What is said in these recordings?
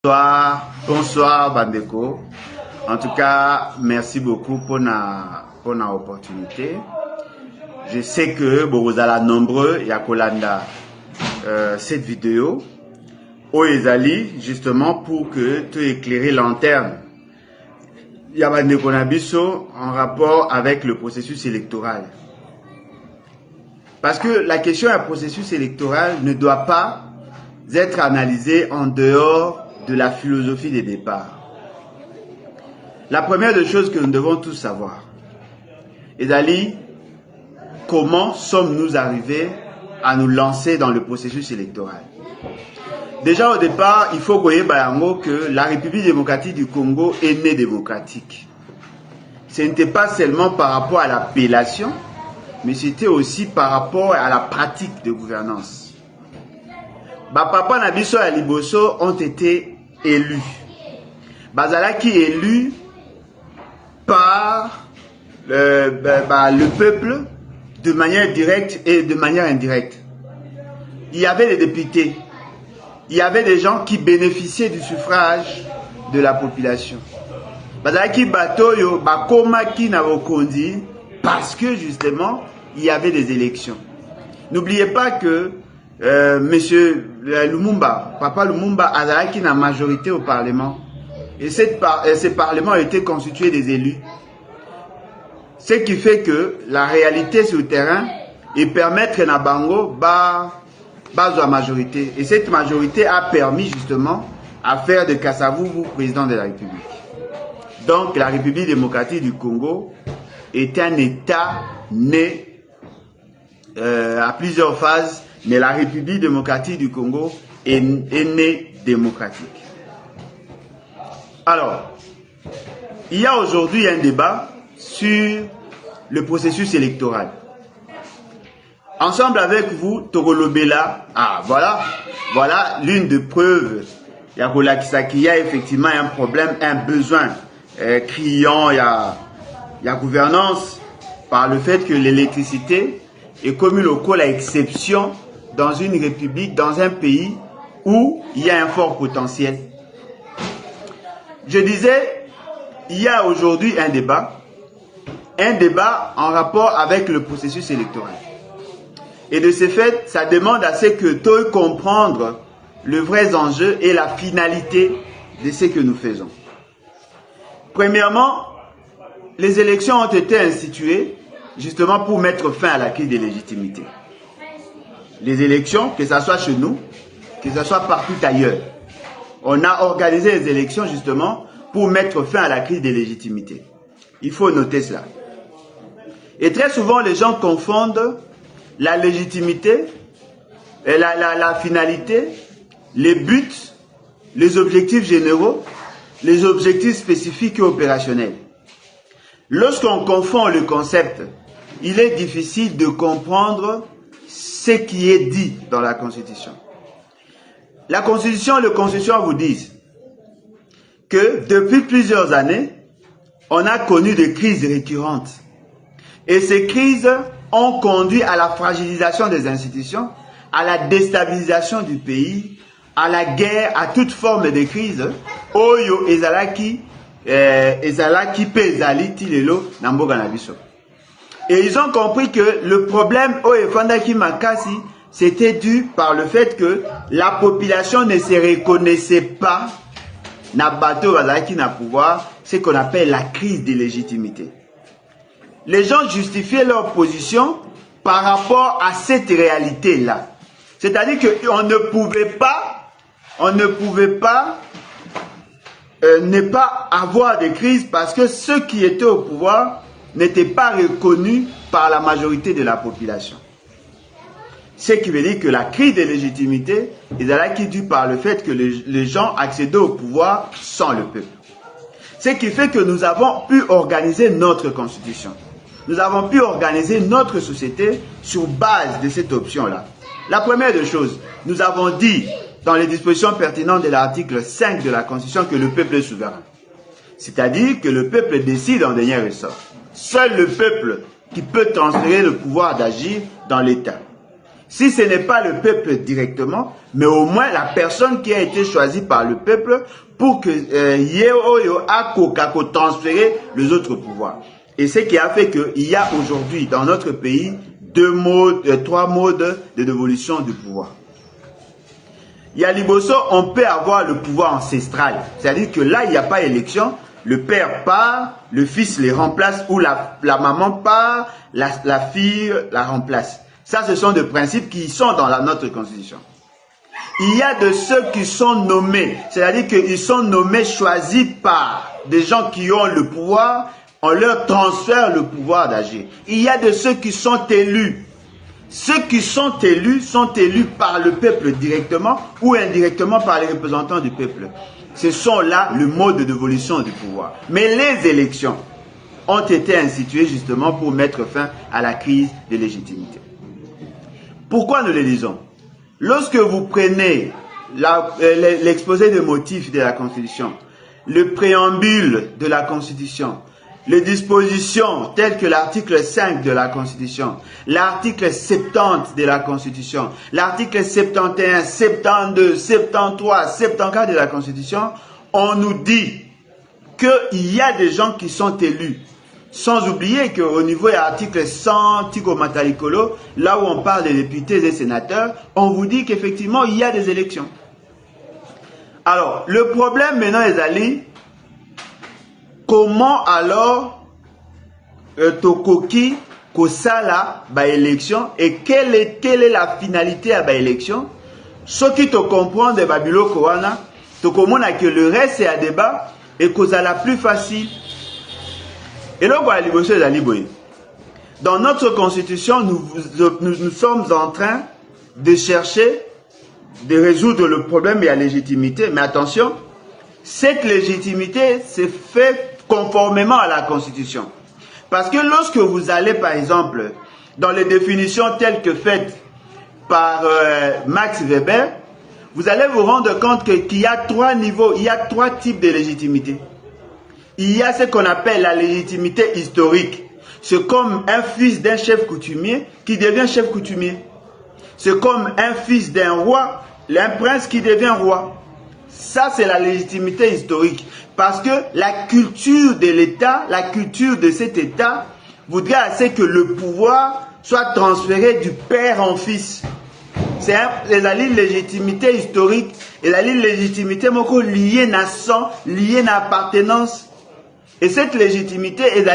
Bonsoir Bandeko. En tout cas, merci beaucoup pour la opportunité. Je sais que vous êtes nombreux à Kolanda cette vidéo. Oezali justement pour que tu éclaires lanterne. Il y a Bandeko Nabiso en rapport avec le processus électoral. Parce que la question du processus électoral ne doit pas être analysée en dehors de la philosophie des départs. La première des choses que nous devons tous savoir, est comment sommes-nous arrivés à nous lancer dans le processus électoral. Déjà au départ, il faut que la République démocratique du Congo est née démocratique. Ce n'était pas seulement par rapport à l'appellation, mais c'était aussi par rapport à la pratique de gouvernance. Papa Nabiso et Liboso ont été élus. Bazalaki élu par le peuple de manière directe et de manière indirecte. Il y avait des députés. Il y avait des gens qui bénéficiaient du suffrage de la population. Bazalaki batoyo bakoma ki na bokondi parce que justement il y avait des élections. N'oubliez pas que Monsieur Lumumba, Papa Lumumba a qui na majorité au Parlement. Et ce Parlement a été constitué des élus. Ce qui fait que la réalité sur le terrain est permettre na bango base à majorité. Et cette majorité a permis justement à faire de Kasavubu président de la République. Donc la République démocratique du Congo est un État né à plusieurs phases. Mais la République démocratique du Congo est née démocratique. Alors, il y a aujourd'hui un débat sur le processus électoral. Ensemble avec vous, Togolobela, voilà l'une des preuves. Il y a effectivement un problème, un besoin criant, il y a gouvernance par le fait que l'électricité est commis local à exception dans une république, dans un pays où il y a un fort potentiel. Je disais, il y a aujourd'hui un débat en rapport avec le processus électoral. Et de ce fait, ça demande à ce que tu comprendre le vrai enjeu et la finalité de ce que nous faisons. Premièrement, les élections ont été instituées justement pour mettre fin à la crise de légitimité. Les élections, que ce soit chez nous, que ce soit partout ailleurs, on a organisé les élections justement pour mettre fin à la crise de légitimité. Il faut noter cela. Et très souvent, les gens confondent la légitimité, et la finalité, les buts, les objectifs généraux, les objectifs spécifiques et opérationnels. Lorsqu'on confond le concept, il est difficile de comprendre ce qui est dit dans la Constitution. La Constitution, le Constitution vous disent que depuis plusieurs années, on a connu des crises récurrentes. Et ces crises ont conduit à la fragilisation des institutions, à la déstabilisation du pays, à la guerre, à toute forme de crise. Oyo ezalaki pezali tilelo namboga na biso. Et ils ont compris que le problème Oyefandaki Makasi, c'était dû par le fait que la population ne se reconnaissait pas na bateau qui n'a pouvoir, ce qu'on appelle la crise de légitimité. Les gens justifiaient leur position par rapport à cette réalité-là. C'est-à-dire qu'on ne pouvait pas ne pas avoir de crise parce que ceux qui étaient au pouvoir n'étaient pas reconnus par la majorité de la population. Ce qui veut dire que la crise de légitimité est due par le fait que les gens accédaient au pouvoir sans le peuple. Ce qui fait que nous avons pu organiser notre constitution. Nous avons pu organiser notre société sur base de cette option-là. La première des choses, nous avons dit dans les dispositions pertinentes de l'article 5 de la Constitution que le peuple est souverain. C'est-à-dire que le peuple décide en dernier ressort. Seul le peuple qui peut transférer le pouvoir d'agir dans l'État. Si ce n'est pas le peuple directement, mais au moins la personne qui a été choisie par le peuple pour que Yeo a transférer les autres pouvoirs. Et ce qui a fait qu'il y a aujourd'hui dans notre pays trois modes de dévolution du pouvoir. Il y a Liboso, on peut avoir le pouvoir ancestral. C'est-à-dire que là, il n'y a pas élection. Le père part, le fils les remplace ou la maman part, la fille la remplace. Ça, ce sont des principes qui sont dans notre constitution. Il y a de ceux qui sont nommés. C'est-à-dire qu'ils sont nommés, choisis par des gens qui ont le pouvoir. On leur transfère le pouvoir d'agir. Il y a de ceux qui sont élus. Ceux qui sont élus par le peuple directement ou indirectement par les représentants du peuple. Ce sont là le mode de dévolution du pouvoir. Mais les élections ont été instituées justement pour mettre fin à la crise de légitimité. Pourquoi nous les lisons? Lorsque vous prenez l'exposé des motifs de la Constitution, le préambule de la Constitution, les dispositions telles que l'article 5 de la Constitution, l'article 70 de la Constitution, l'article 71, 72, 73, 74 de la Constitution, on nous dit qu'il y a des gens qui sont élus. Sans oublier qu'au niveau de l'article 100, Tico Matalikolo, là où on parle des députés et sénateurs, on vous dit qu'effectivement, il y a des élections. Alors, le problème maintenant, les alliés, comment alors Tokoki Kosala ba élection et quelle est la finalité à ba élection? Ce qui te comprend de Babilo Kowana, te comprend que le reste est à débat et que ça la plus facile. Et là, dans notre constitution, nous sommes en train de chercher de résoudre le problème de la légitimité. Mais attention, cette légitimité s'est faite conformément à la Constitution. Parce que lorsque vous allez, par exemple, dans les définitions telles que faites par Max Weber, vous allez vous rendre compte qu'il y a trois niveaux, il y a trois types de légitimité. Il y a ce qu'on appelle la légitimité historique. C'est comme un fils d'un chef coutumier qui devient chef coutumier. C'est comme un fils d'un roi, un prince qui devient roi. Ça, c'est la légitimité historique. Parce que la culture de l'État, la culture de cet État, voudrait assez que le pouvoir soit transféré du père en fils. C'est la légitimité historique et la légitimité liée à sang, liée à appartenance. Et cette légitimité est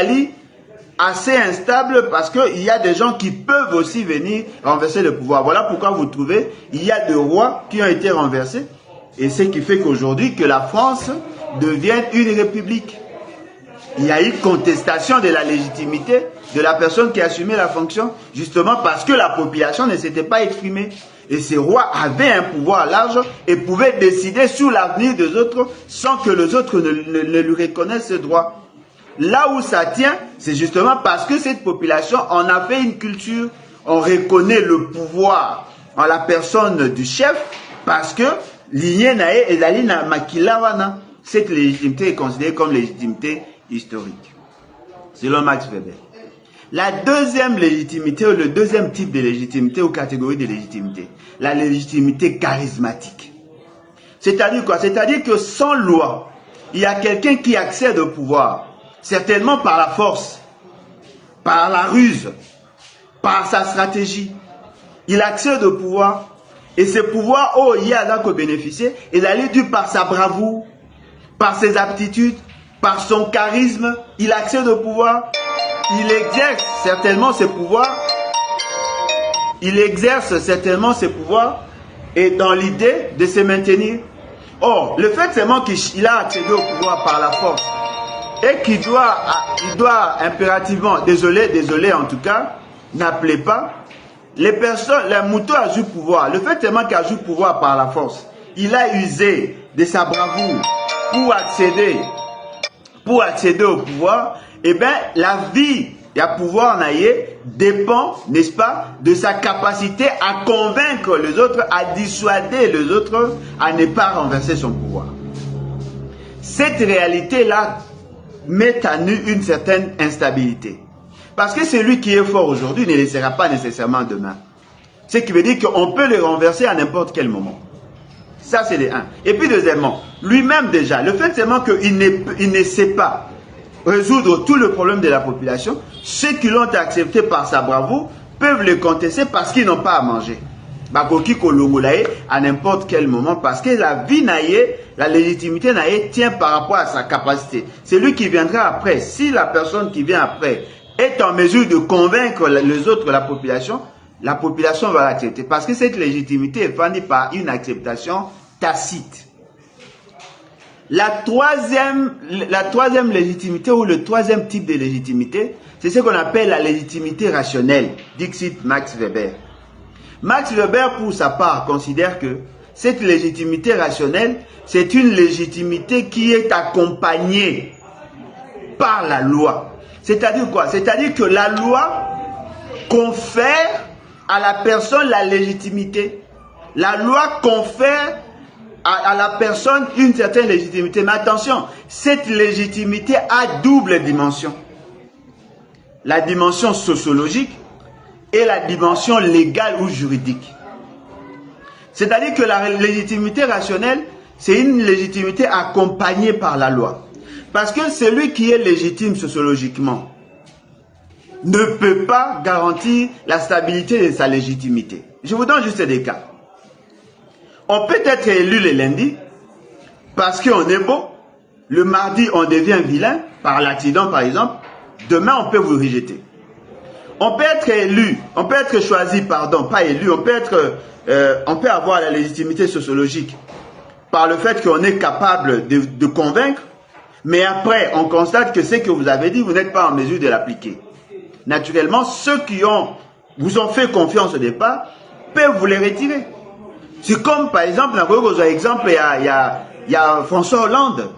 assez instable parce qu'il y a des gens qui peuvent aussi venir renverser le pouvoir. Voilà pourquoi vous trouvez, il y a des rois qui ont été renversés. Et ce qui fait qu'aujourd'hui, que la France devienne une république. Il y a eu contestation de la légitimité de la personne qui assumait la fonction, justement parce que la population ne s'était pas exprimée. Et ces rois avaient un pouvoir large et pouvaient décider sur l'avenir des autres sans que les autres ne lui reconnaissent ce droit. Là où ça tient, c'est justement parce que cette population en a fait une culture. On reconnaît le pouvoir en la personne du chef parce que cette légitimité est considérée comme légitimité historique, selon Max Weber. La deuxième légitimité, ou le deuxième type de légitimité ou catégorie de légitimité, la légitimité charismatique. C'est-à-dire quoi? C'est-à-dire que sans loi, il y a quelqu'un qui accède au pouvoir, certainement par la force, par la ruse, par sa stratégie. Il accède au pouvoir, et ce pouvoir, il y a là que bénéficier, il est dû par sa bravoure, par ses aptitudes, par son charisme, il accède au pouvoir. Il exerce certainement ses pouvoirs. Il exerce certainement ses pouvoirs et dans l'idée de se maintenir. Or, le fait seulement qu'il a accédé au pouvoir par la force et qu'il doit impérativement, désolé en tout cas, n'appelez pas, les personnes, les moutons a joué pouvoir. Le fait seulement qu'il a joué pouvoir par la force, il a usé de sa bravoure pour accéder au pouvoir. Eh bien, la vie à pouvoir naïe dépend, n'est-ce pas, de sa capacité à convaincre les autres, à dissuader les autres à ne pas renverser son pouvoir. Cette réalité-là met à nu une certaine instabilité. Parce que celui qui est fort aujourd'hui ne le sera pas nécessairement demain. Ce qui veut dire qu'on peut les renverser à n'importe quel moment. Ça, c'est les 1. Et puis, deuxièmement, lui-même déjà, le fait seulement qu'il ne sait pas résoudre tout le problème de la population, ceux qui l'ont accepté par sa bravoure peuvent le contester parce qu'ils n'ont pas à manger. Bakoki kolongolaye à n'importe quel moment parce que la vie naïe, la légitimité naïe tient par rapport à sa capacité. C'est lui qui viendra après. Si la personne qui vient après est en mesure de convaincre les autres, la population va l'accepter. Parce que cette légitimité est fournie par une acceptation tacite. La troisième légitimité ou le troisième type de légitimité, c'est ce qu'on appelle la légitimité rationnelle, dixit Max Weber. Max Weber, pour sa part, considère que cette légitimité rationnelle, c'est une légitimité qui est accompagnée par la loi. C'est-à-dire quoi? C'est-à-dire que la loi confère à la personne la légitimité. La loi confère à la personne une certaine légitimité. Mais attention, cette légitimité a double dimension. La dimension sociologique et la dimension légale ou juridique. C'est-à-dire que la légitimité rationnelle, c'est une légitimité accompagnée par la loi. Parce que celui qui est légitime sociologiquement ne peut pas garantir la stabilité de sa légitimité. Je vous donne juste des cas. On peut être élu le lundi parce qu'on est beau. Le mardi, on devient vilain, par l'accident par exemple. Demain, on peut vous rejeter. On peut être élu, on peut être choisi, pardon, pas élu, on peut avoir la légitimité sociologique par le fait qu'on est capable de convaincre, mais après, on constate que ce que vous avez dit, vous n'êtes pas en mesure de l'appliquer. Naturellement, ceux qui vous ont fait confiance au départ, peuvent vous les retirer. C'est comme, par exemple, il y a François Hollande.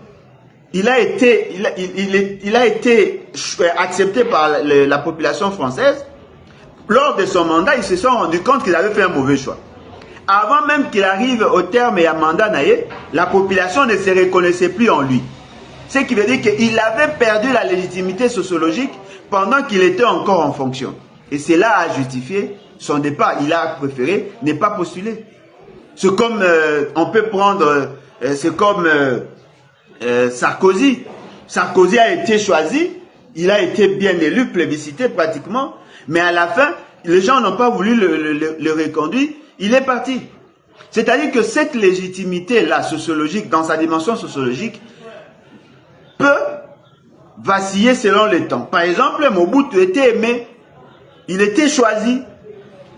Il a été accepté par la population française. Lors de son mandat, ils se sont rendus compte qu'il avait fait un mauvais choix. Avant même qu'il arrive au terme et à mandat naïe, la population ne se reconnaissait plus en lui. Ce qui veut dire qu'il avait perdu la légitimité sociologique pendant qu'il était encore en fonction. Et cela a justifié son départ. Il a préféré ne pas postuler. C'est comme, on peut prendre, c'est comme Sarkozy. Sarkozy a été choisi, il a été bien élu, plébiscité pratiquement, mais à la fin, les gens n'ont pas voulu le reconduire, il est parti. C'est-à-dire que cette légitimité-là, sociologique, dans sa dimension sociologique, peut vaciller selon le temps. Par exemple, Mobutu était aimé, il était choisi,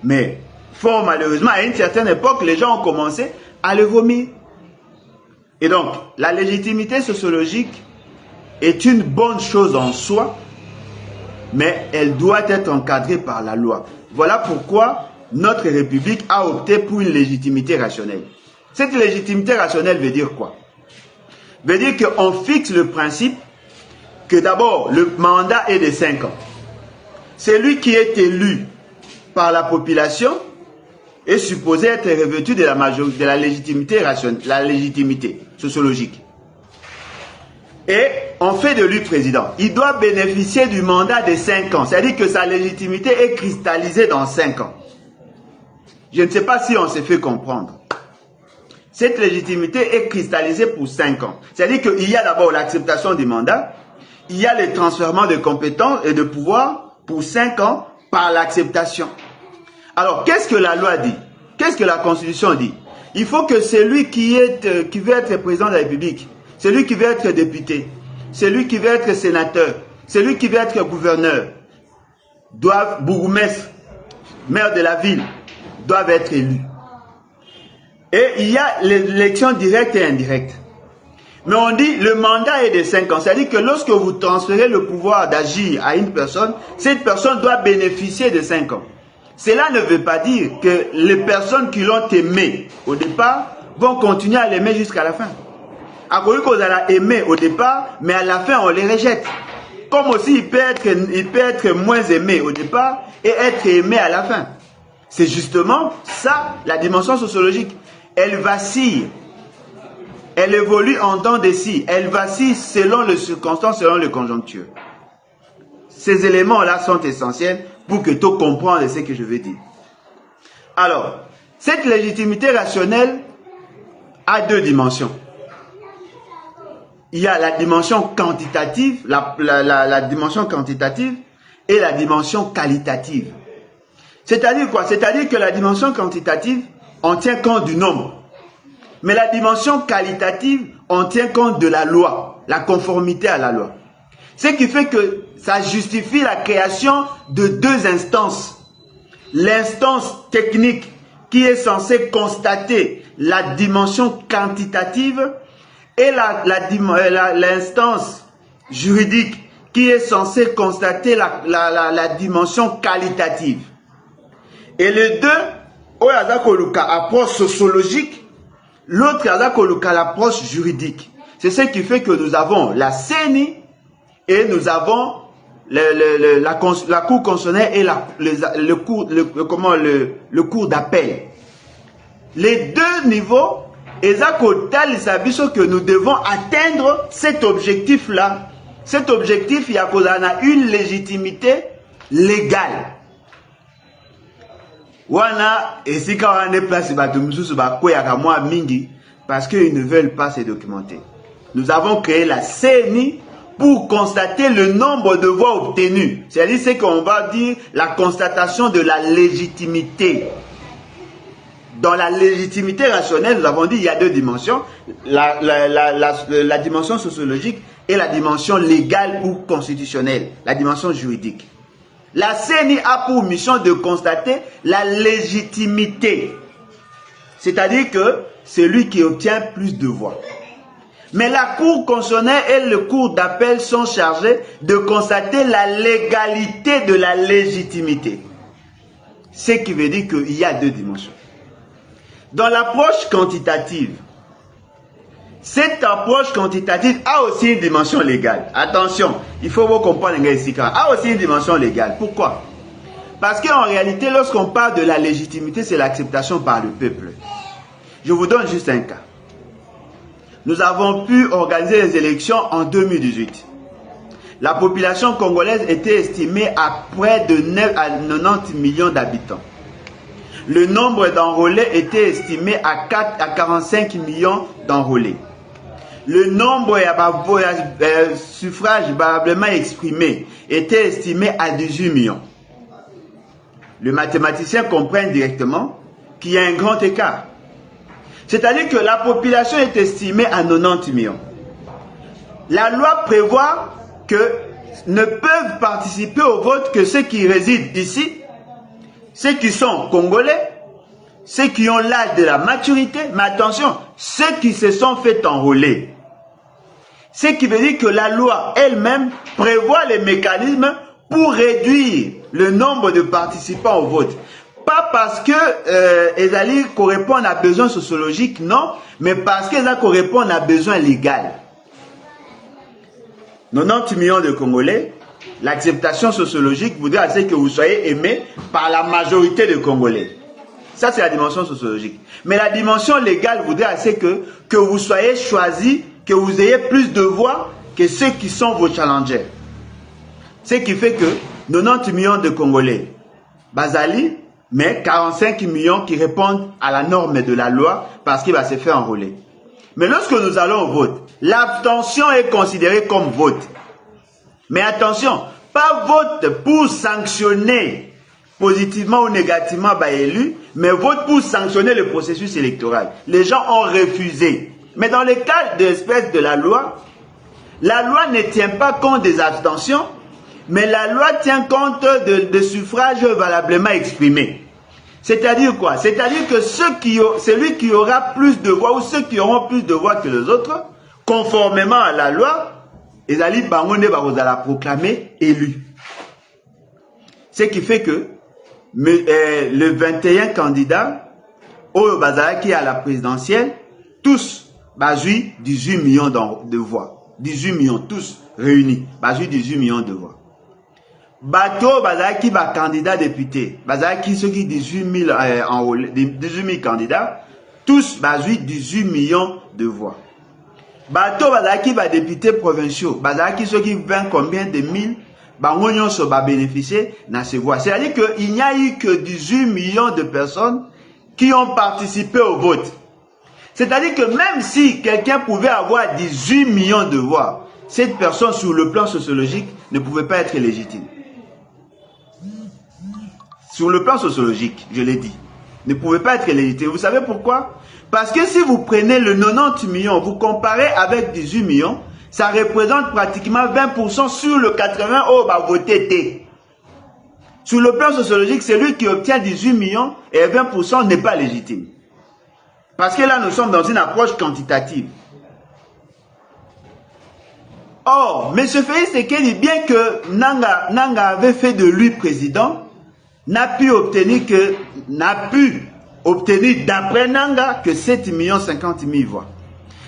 mais fort malheureusement, à une certaine époque, les gens ont commencé à le vomir. Et donc, la légitimité sociologique est une bonne chose en soi, mais elle doit être encadrée par la loi. Voilà pourquoi notre République a opté pour une légitimité rationnelle. Cette légitimité rationnelle veut dire quoi? Veut dire qu'on fixe le principe que d'abord, le mandat est de 5 ans. Celui qui est élu par la population est supposé être revêtu de la légitimité rationnelle, la légitimité sociologique. Et on fait de lui président. Il doit bénéficier du mandat de 5 ans. C'est-à-dire que sa légitimité est cristallisée dans 5 ans. Je ne sais pas si on s'est fait comprendre. Cette légitimité est cristallisée pour 5 ans. C'est-à-dire qu'il y a d'abord l'acceptation du mandat, il y a le transfèrement de compétences et de pouvoir pour 5 ans par l'acceptation. Alors, qu'est-ce que la loi dit? Qu'est-ce que la Constitution dit? Il faut que celui qui veut être président de la République, celui qui veut être député, celui qui veut être sénateur, celui qui veut être gouverneur, bourgmestre, maire de la ville, doivent être élus. Et il y a l'élection directe et indirecte. Mais on dit le mandat est de 5 ans. C'est-à-dire que lorsque vous transférez le pouvoir d'agir à une personne, cette personne doit bénéficier de 5 ans. Cela ne veut pas dire que les personnes qui l'ont aimé au départ vont continuer à l'aimer jusqu'à la fin. À cause qu'on a aimé au départ, mais à la fin on les rejette. Comme aussi il peut être moins aimé au départ et être aimé à la fin. C'est justement ça, la dimension sociologique. Elle vacille. Elle évolue en temps de si. Elle vacille selon les circonstances, selon les conjonctures. Ces éléments-là sont essentiels pour que tu comprennes ce que je veux dire. Alors, cette légitimité rationnelle a deux dimensions. Il y a la dimension quantitative, la dimension quantitative et la dimension qualitative. C'est-à-dire quoi? C'est-à-dire que la dimension quantitative, on tient compte du nombre. Mais la dimension qualitative, on tient compte de la loi, la conformité à la loi. Ce qui fait que ça justifie la création de deux instances. L'instance technique qui est censée constater la dimension quantitative et l'instance juridique qui est censée constater la dimension qualitative. Et les deux, il y a l'approche sociologique, l'autre, il y a l'approche juridique. C'est ce qui fait que nous avons la CENI et nous avons la Cour constitutionnelle et le cours d'appel. Les deux niveaux, que nous devons atteindre cet objectif-là. Cet objectif, il y a une légitimité légale. Parce qu'ils ne veulent pas se documenter. Nous avons créé la CENI pour constater le nombre de voix obtenues. C'est-à-dire ce qu'on va dire la constatation de la légitimité. Dans la légitimité rationnelle, nous avons dit qu'il y a deux dimensions, la dimension sociologique et la dimension légale ou constitutionnelle, la dimension juridique. La CENI a pour mission de constater la légitimité, c'est-à-dire que c'est lui qui obtient plus de voix. Mais la Cour constitutionnelle et le cours d'appel sont chargés de constater la légalité de la légitimité. Ce qui veut dire qu'il y a deux dimensions. Dans l'approche quantitative, cette approche quantitative a aussi une dimension légale. Attention, il faut vous comprendre ici, a aussi une dimension légale. Pourquoi? Parce qu'en réalité, lorsqu'on parle de la légitimité, c'est l'acceptation par le peuple. Je vous donne juste un cas. Nous avons pu organiser les élections en 2018. La population congolaise était estimée à près de 90 millions d'habitants. Le nombre d'enrôlés était estimé à 45 millions d'enrôlés. Le nombre de suffrages valablement exprimés était estimé à 18 millions. Le mathématicien comprend directement qu'il y a un grand écart. C'est-à-dire que la population est estimée à 90 millions. La loi prévoit que ne peuvent participer au vote que ceux qui résident ici, ceux qui sont congolais, ceux qui ont l'âge de la maturité, mais attention, ceux qui se sont fait enrôler. Ce qui veut dire que la loi elle-même prévoit les mécanismes pour réduire le nombre de participants au vote. Pas parce que ils correspondent à besoin sociologique, non, mais parce qu'ils correspondent à besoin légal. 90 millions de Congolais, l'acceptation sociologique voudrait assez que vous soyez aimé par la majorité des Congolais. Ça, c'est la dimension sociologique. Mais la dimension légale voudrait assez que vous soyez choisi, que vous ayez plus de voix que ceux qui sont vos challengers. Ce qui fait que 90 millions de Congolais, Bazali, mais 45 millions qui répondent à la norme de la loi parce qu'il va se faire enrôler. Mais lorsque nous allons au vote, l'abstention est considérée comme vote. Mais attention, pas vote pour sanctionner positivement ou négativement l'élu, mais vote pour sanctionner le processus électoral. Les gens ont refusé. Mais dans le cas de l'espèce de la loi ne tient pas compte des abstentions, mais la loi tient compte de suffrages valablement exprimés. C'est-à-dire quoi? C'est-à-dire que celui qui aura plus de voix ou ceux qui auront plus de voix que les autres, conformément à la loi, ils allaient la proclamer élu. Ce qui fait que le 21 candidats au Bazaraki à la présidentielle, tous basent 18 millions de voix. 18 millions, tous réunis, basent 18 millions de voix. Bateau Bazaraki va candidat député. Bazaraki ceux qui 18 000 candidats, tous basent 18 millions de voix. Bateau Bazaraki va député provinciaux. Bazaraki ceux qui 20 combien de mille bangonyon se va bénéficier dans ces voix. C'est-à-dire qu'il n'y a eu que 18 millions de personnes qui ont participé au vote. C'est-à-dire que même si quelqu'un pouvait avoir 18 millions de voix, cette personne sur le plan sociologique ne pouvait pas être légitime. Sur le plan sociologique, je l'ai dit, ne pouvait pas être légitime. Vous savez pourquoi? Parce que si vous prenez le 90 millions, vous comparez avec 18 millions, ça représente pratiquement 20% sur le 80 au va voter. Sur le plan sociologique, celui qui obtient 18 millions et 20% n'est pas légitime. Parce que là, nous sommes dans une approche quantitative. Or, M. Félix Tshisekedi, bien que Nanga avait fait de lui président, n'a pu obtenir d'après Nanga que 7 50 000 voix.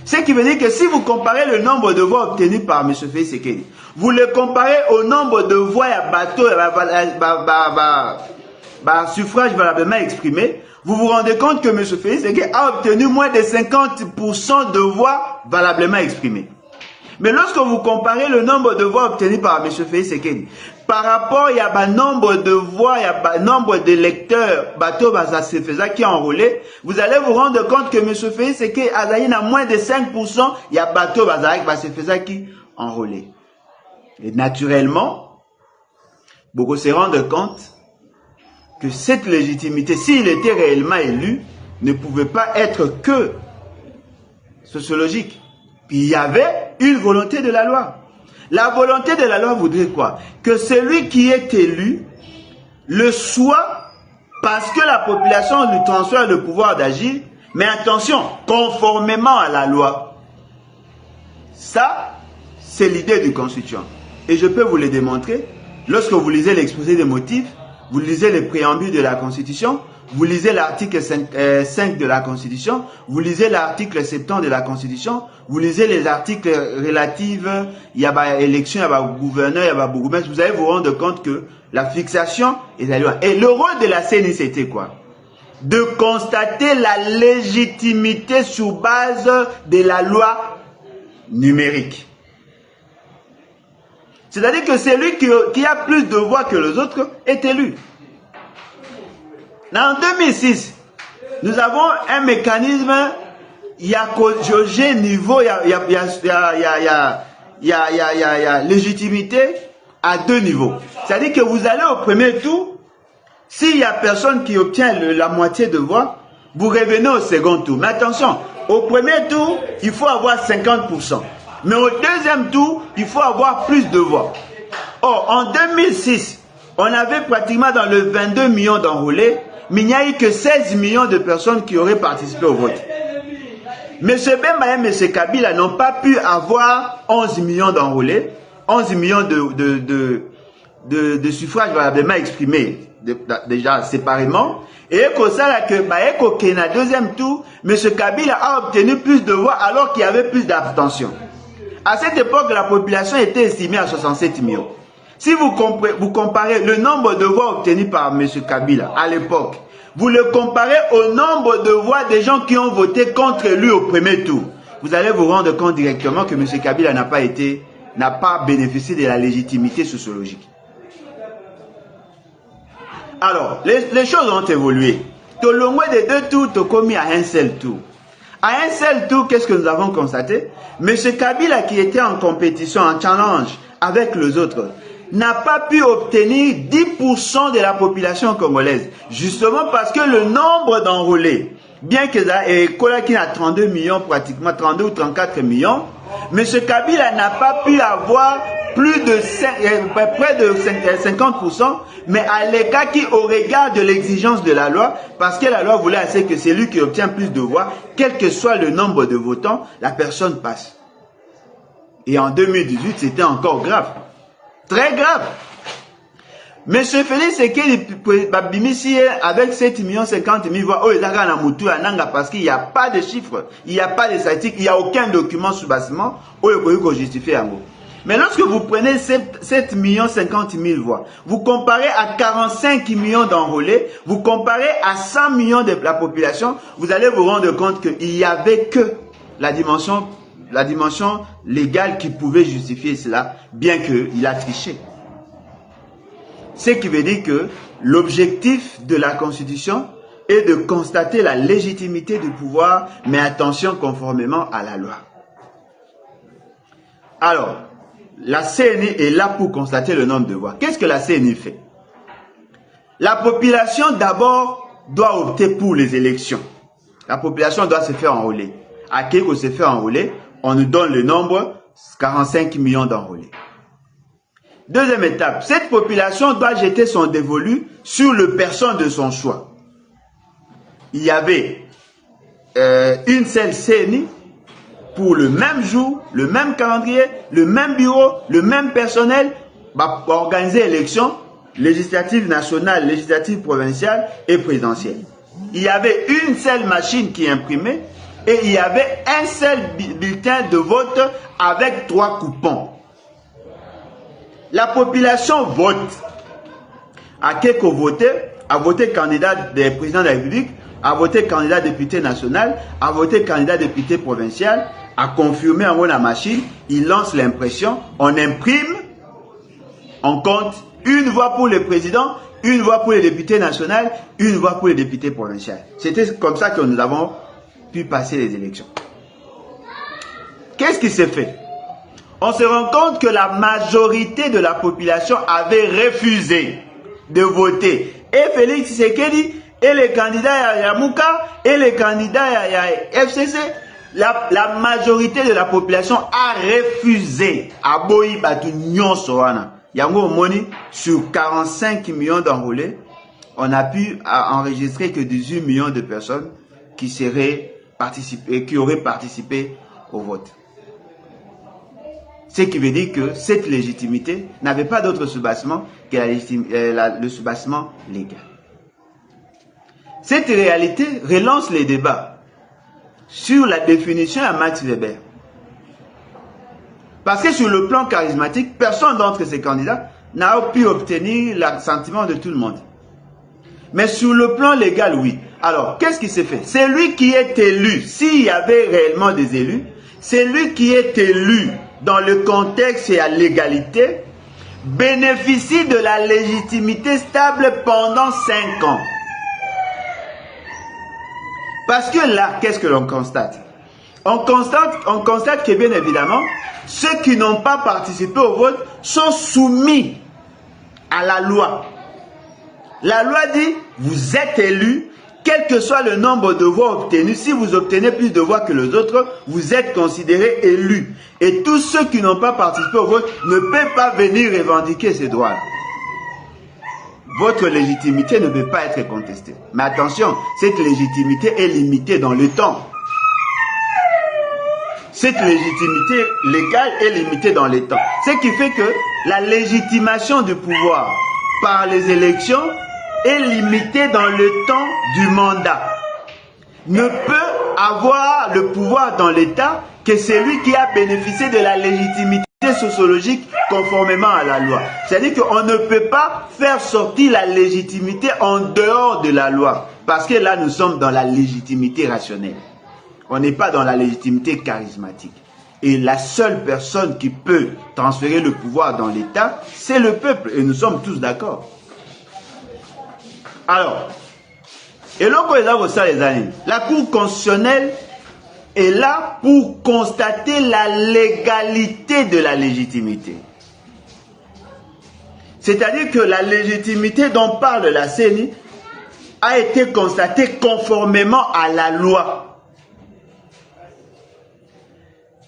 Ce qui veut dire que si vous comparez le nombre de voix obtenues par M. Félix Tshisekedi, vous le comparez au nombre de voix à bateau, suffrage valablement exprimé, vous vous rendez compte que M. Félix Tshisekedi a obtenu moins de 50% de voix valablement exprimées. Mais lorsque vous comparez le nombre de voix obtenues par M. Félix Tshisekedi, par rapport à nombre de voix, nombre d'électeurs, bateau qui enrôlé, vous allez vous rendre compte que M. Félix Tshisekedi a moins de 5%, il y a bateau qui enrôlé. Et naturellement, beaucoup se rendent compte que cette légitimité, s'il était réellement élu, ne pouvait pas être que sociologique. Il y avait une volonté de la loi. La volonté de la loi voudrait quoi? Que celui qui est élu le soit parce que la population lui transfère le pouvoir d'agir, mais attention, conformément à la loi. Ça, c'est l'idée du constituant. Et je peux vous le démontrer. Lorsque vous lisez l'exposé des motifs, vous lisez le préambule de la Constitution, vous lisez l'article 5 de la Constitution, vous lisez l'article 70 de la Constitution, vous lisez les articles relatifs, il y a élection, il y a gouverneur, il y a bourgmestre, vous allez vous rendre compte que la fixation est la loi. Et le rôle de la CENI, c'était quoi? De constater la légitimité sur base de la loi numérique. C'est-à-dire que celui qui a plus de voix que les autres est élu. En 2006, nous avons un mécanisme, il y a jauger niveau, il y a légitimité à deux niveaux. C'est-à-dire que vous allez au premier tour, s'il n'y a personne qui obtient la moitié de voix, vous revenez au second tour. Mais attention, au premier tour, il faut avoir 50%. Mais au deuxième tour, il faut avoir plus de voix. Or, en 2006, on avait pratiquement dans le 22 millions d'enrôlés, mais il n'y a eu que 16 millions de personnes qui auraient participé au vote. M. Bemba et M. Kabila n'ont pas pu avoir 11 millions d'enrôlés, 11 millions de suffrages valablement exprimés, déjà séparément. Et comme ça, que dans le deuxième tour, M. Kabila a obtenu plus de voix alors qu'il y avait plus d'abstention. À cette époque, la population était estimée à 67 millions. Si vous comparez le nombre de voix obtenues par M. Kabila à l'époque, vous le comparez au nombre de voix des gens qui ont voté contre lui au premier tour, vous allez vous rendre compte directement que M. Kabila n'a pas bénéficié de la légitimité sociologique. Alors, les choses ont évolué. Tout le moins des deux tours, tu commis à un seul tour. À un seul tour, qu'est-ce que nous avons constaté? M. Kabila, qui était en compétition, en challenge avec les autres, n'a pas pu obtenir 10% de la population congolaise. Justement parce que le nombre d'enrôlés, bien que Kolaki a 32 millions, pratiquement 32 ou 34 millions, M. Kabila n'a pas pu avoir près de 50%, mais à l'écart qui, au regard de l'exigence de la loi, parce que la loi voulait assez que celui qui obtient plus de voix, quel que soit le nombre de votants, la personne passe. Et en 2018, c'était encore grave. Très grave. M. Félix Tshisekedi avec 7 50 000 voix, parce qu'il n'y a pas de chiffres, il n'y a pas de statistiques, il n'y a aucun document sous bâtiment où il faut justifier un mot. Mais lorsque vous prenez 7 50 000 voix, vous comparez à 45 millions d'enrôlés, vous comparez à 100 millions de la population, vous allez vous rendre compte qu'il n'y avait que la dimension légale qui pouvait justifier cela, bien qu'il a triché. Ce qui veut dire que l'objectif de la Constitution est de constater la légitimité du pouvoir, mais attention, conformément à la loi. Alors, la CENI est là pour constater le nombre de voix. Qu'est-ce que la CENI fait? La population, d'abord, doit opter pour les élections. La population doit se faire enrôler. À qui on se fait enrôler? On nous donne le nombre, 45 millions d'enrôlés. Deuxième étape, cette population doit jeter son dévolu sur le personne de son choix. Il y avait une seule CENI pour le même jour, le même calendrier, le même bureau, le même personnel, pour organiser l'élection législative nationale, législative provinciale et présidentielle. Il y avait une seule machine qui imprimait et il y avait un seul bulletin de vote avec 3 coupons. La population vote. À qui qu'on votait? À voter candidat des présidents de la République, à voter candidat député national, à voter candidat député provincial, à confirmer en haut la machine, il lance l'impression, on imprime, on compte une voix pour le président, une voix pour les députés nationaux, une voix pour les députés provinciaux. C'était comme ça que nous avons pu passer les élections. Qu'est-ce qui s'est fait? On se rend compte que la majorité de la population avait refusé de voter. Et Félix Tshisekedi, et les candidats Yamouka, et les candidats FCC, la majorité de la population a refusé. Aboyi Batu Nyonsoana. Yango Moni, sur 45 millions d'enrôlés, on a pu enregistrer que 18 millions de personnes qui auraient participé au vote. Ce qui veut dire que cette légitimité n'avait pas d'autre soubassement que le soubassement légal. Cette réalité relance les débats sur la définition à Max Weber. Parce que sur le plan charismatique, personne d'entre ces candidats n'a pu obtenir l'assentiment de tout le monde. Mais sur le plan légal, oui. Alors, qu'est-ce qui s'est fait? C'est lui qui est élu, s'il y avait réellement des élus, c'est lui qui est élu dans le contexte et à l'égalité, bénéficie de la légitimité stable pendant 5 ans. Parce que là, qu'est-ce que l'on constate? On constate que bien évidemment, ceux qui n'ont pas participé au vote sont soumis à la loi. La loi dit, vous êtes élu, quel que soit le nombre de voix obtenus, si vous obtenez plus de voix que les autres, vous êtes considéré élu. Et tous ceux qui n'ont pas participé au vote ne peuvent pas venir revendiquer ces droits. Votre légitimité ne peut pas être contestée. Mais attention, cette légitimité est limitée dans le temps. Cette légitimité légale est limitée dans le temps. Ce qui fait que la légitimation du pouvoir par les élections est limitée dans le temps du mandat. Ne peut avoir le pouvoir dans l'État que celui qui a bénéficié de la légitimité sociologique conformément à la loi. C'est-à-dire qu'on ne peut pas faire sortir la légitimité en dehors de la loi. Parce que là, nous sommes dans la légitimité rationnelle. On n'est pas dans la légitimité charismatique. Et la seule personne qui peut transférer le pouvoir dans l'État, c'est le peuple. Et nous sommes tous d'accord. Alors, la Cour constitutionnelle est là pour constater la légalité de la légitimité. C'est-à-dire que la légitimité dont parle la CENI a été constatée conformément à la loi.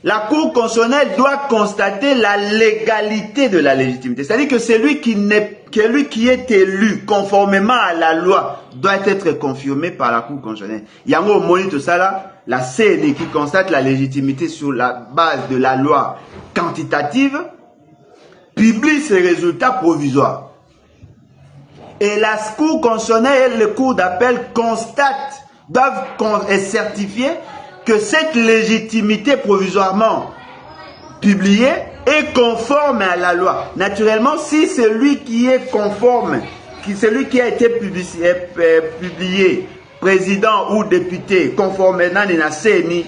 La Cour constitutionnelle doit constater la légalité de la légitimité. C'est-à-dire que celui qui est élu conformément à la loi doit être confirmé par la Cour constitutionnelle. Il y a un moment tout ça là, la CENI qui constate la légitimité sur la base de la loi quantitative, publie ses résultats provisoires. Et la Cour constitutionnelle et le cours d'appel doivent certifier que cette légitimité provisoirement publiée est conforme à la loi. Naturellement, si celui qui est conforme, celui qui a été publié, président ou député, conformément à la CENI,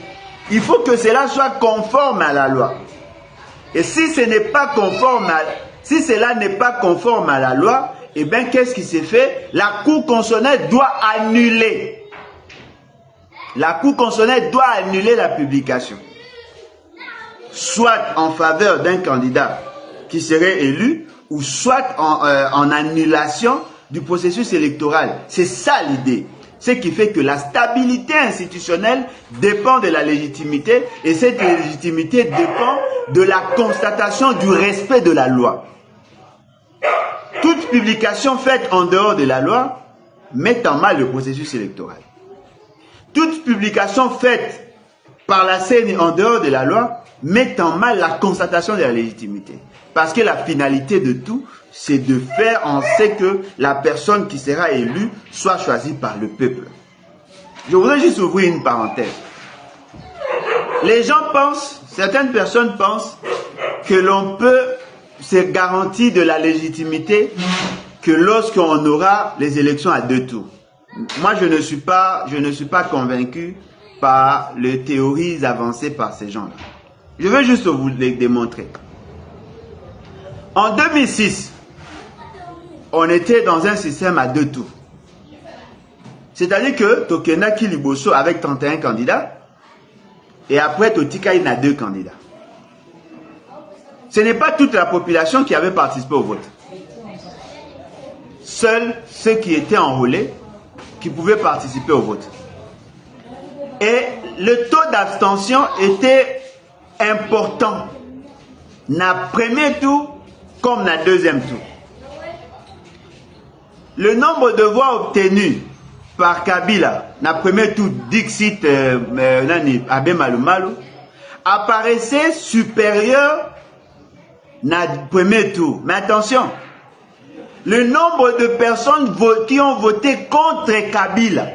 il faut que cela soit conforme à la loi. Et si ce n'est pas conforme si cela n'est pas conforme à la loi, eh bien, qu'est-ce qui s'est fait? La Cour constitutionnelle doit annuler. La Cour constitutionnelle doit annuler la publication. Soit en faveur d'un candidat qui serait élu, ou soit en annulation du processus électoral. C'est ça l'idée. Ce qui fait que la stabilité institutionnelle dépend de la légitimité, et cette légitimité dépend de la constatation du respect de la loi. Toute publication faite en dehors de la loi met en mal le processus électoral. Toute publication faite par la CENI en dehors de la loi met en mal la constatation de la légitimité. Parce que la finalité de tout, c'est de faire en sorte que la personne qui sera élue soit choisie par le peuple. Je voudrais juste ouvrir une parenthèse. Les gens pensent, certaines personnes pensent que l'on peut se garantir de la légitimité que lorsqu'on aura les élections à 2 tours. Moi, je ne suis pas convaincu par les théories avancées par ces gens-là. Je veux juste vous les démontrer. En 2006, on était dans un système à 2 tours. C'est-à-dire que Tokena Kiliboso avec 31 candidats, et après Totika il a 2 candidats. Ce n'est pas toute la population qui avait participé au vote. Seuls ceux qui étaient enrôlés qui pouvaient participer au vote. Et le taux d'abstention était important. Dans le premier tour comme dans le deuxième tour. Le nombre de voix obtenues par Kabila dans le premier tour, Dixit Abe Malumalu, apparaissait supérieur dans le premier tour. Mais attention, le nombre de personnes qui ont voté contre Kabila,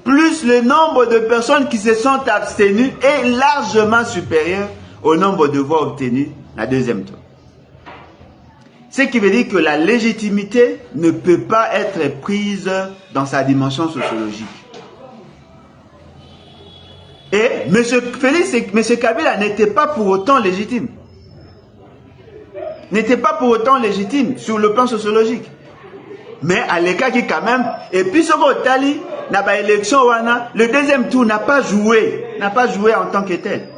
plus le nombre de personnes qui se sont abstenues, est largement supérieur au nombre de voix obtenues dans le deuxième tour. Ce qui veut dire que la légitimité ne peut pas être prise dans sa dimension sociologique. Et M. Kabila n'était pas pour autant légitime. N'était pas pour autant légitime sur le plan sociologique. Mais à l'écart qui quand même, et puis ce qu'on tali, n'a pas élection, le deuxième tour n'a pas joué en tant que tel.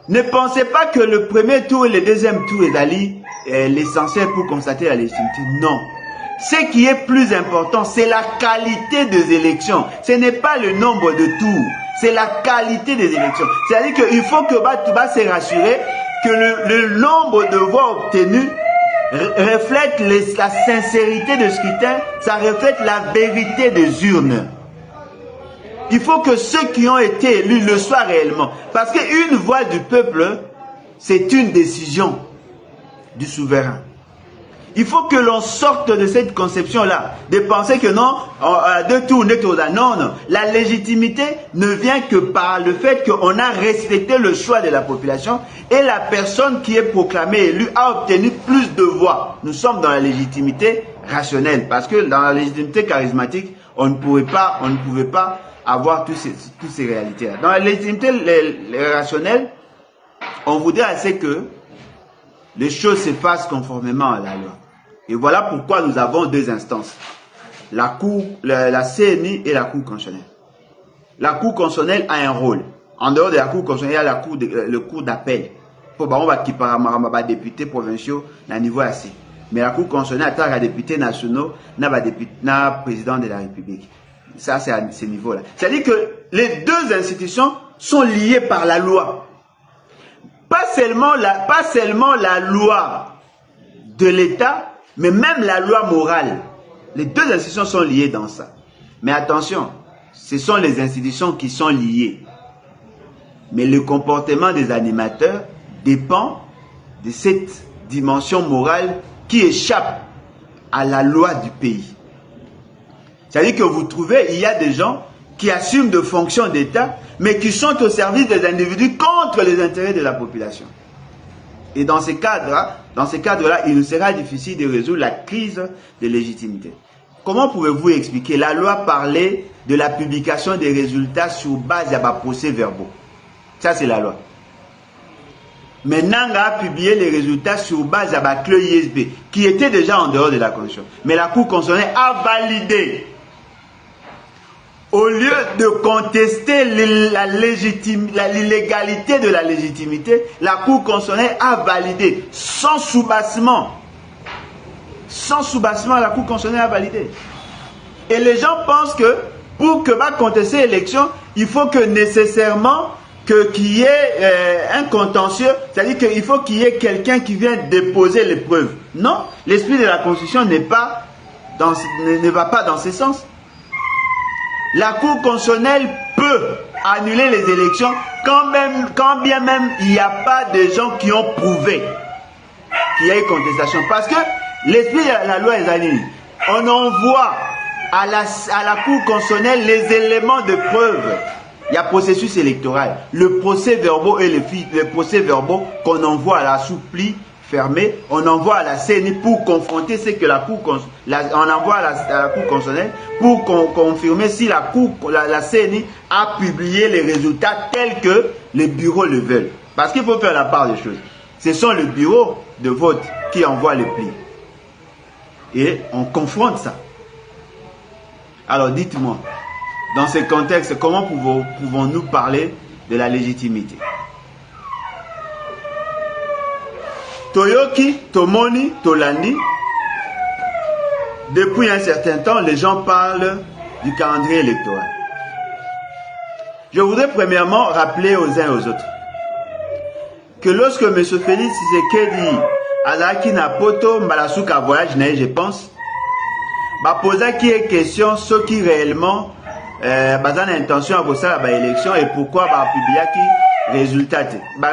Ne pensez pas que le premier tour et le deuxième tour est l'essentiel pour constater la légitimité. Non. Ce qui est plus important, c'est la qualité des élections. Ce n'est pas le nombre de tours, c'est la qualité des élections. C'est-à-dire qu'il faut que tu vas se rassurer que le nombre de voix obtenues reflète la sincérité de scrutin, ça reflète la vérité des urnes. Il faut que ceux qui ont été élus le soient réellement. Parce qu'une voix du peuple, c'est une décision du souverain. Il faut que l'on sorte de cette conception-là, de penser que non, à 2 tours, non, non. La légitimité ne vient que par le fait qu'on a respecté le choix de la population et la personne qui est proclamée élue a obtenu plus de voix. Nous sommes dans la légitimité rationnelle, parce que dans la légitimité charismatique, on ne pouvait pas avoir toutes ces réalités-là. Dans la légitimité rationnelle, on voudrait assez que les choses se fassent conformément à la loi. Et voilà pourquoi nous avons 2 instances. La CNI et la Cour constitutionnelle. La Cour constitutionnelle a un rôle. En dehors de la Cour constitutionnelle, il y a le cours d'appel. Pour les députés provinciaux à niveau assez. Mais la Cour constitutionnelle attaque les députés nationaux, na président de la République. Ça, c'est à ce niveau-là. C'est-à-dire que les 2 institutions sont liées par la loi. Pas seulement la loi de l'État, mais même la loi morale. Les 2 institutions sont liées dans ça. Mais attention, ce sont les institutions qui sont liées. Mais le comportement des animateurs dépend de cette dimension morale qui échappe à la loi du pays. C'est-à-dire que vous trouvez, il y a des gens qui assument de fonctions d'État, mais qui sont au service des individus contre les intérêts de la population. Et dans ces cadres-là, il nous sera difficile de résoudre la crise de légitimité. Comment pouvez-vous expliquer? La loi parlait de la publication des résultats sur base de procès-verbaux. Ça, c'est la loi. Mais Nanga a publié les résultats sur base de la clé ISB, qui était déjà en dehors de la Constitution. Mais la Cour constitutionnelle a validé. Au lieu de contester l'illégalité de la légitimité, la Cour constitutionnelle a validé, sans soubassement. Sans soubassement, la Cour constitutionnelle a validé. Et les gens pensent que pour que va contester l'élection, il faut que nécessairement qu'il y ait un contentieux, c'est-à-dire qu'il faut qu'il y ait quelqu'un qui vienne déposer les preuves. Non, l'esprit de la Constitution ne va pas dans ce sens. La Cour constitutionnelle peut annuler les élections quand bien même il n'y a pas de gens qui ont prouvé qu'il y a eu contestation. Parce que l'esprit de la loi est annulé. On envoie à la Cour constitutionnelle les éléments de preuve. Il y a processus électoral, le procès verbaux et les procès verbaux qu'on envoie à la sous-pli fermée, on envoie à la CENI pour confronter ce que on envoie à la Cour constitutionnelle pour confirmer si la CENI a publié les résultats tels que les bureaux le veulent. Parce qu'il faut faire la part des choses. Ce sont les bureaux de vote qui envoient les plis. Et on confronte ça. Alors dites-moi, dans ce contexte, comment pouvons-nous parler de la légitimité? Toyoki, Tomoni, Tolani, depuis un certain temps, les gens parlent du calendrier électoral. Je voudrais premièrement rappeler aux uns et aux autres que lorsque M. Félix Tshisekedi Azaki Napoto Mbalasuka voyage, je pense, posa qui est question ceux qui réellement ont intention à bosser à l'élection et pourquoi publier qui résultat,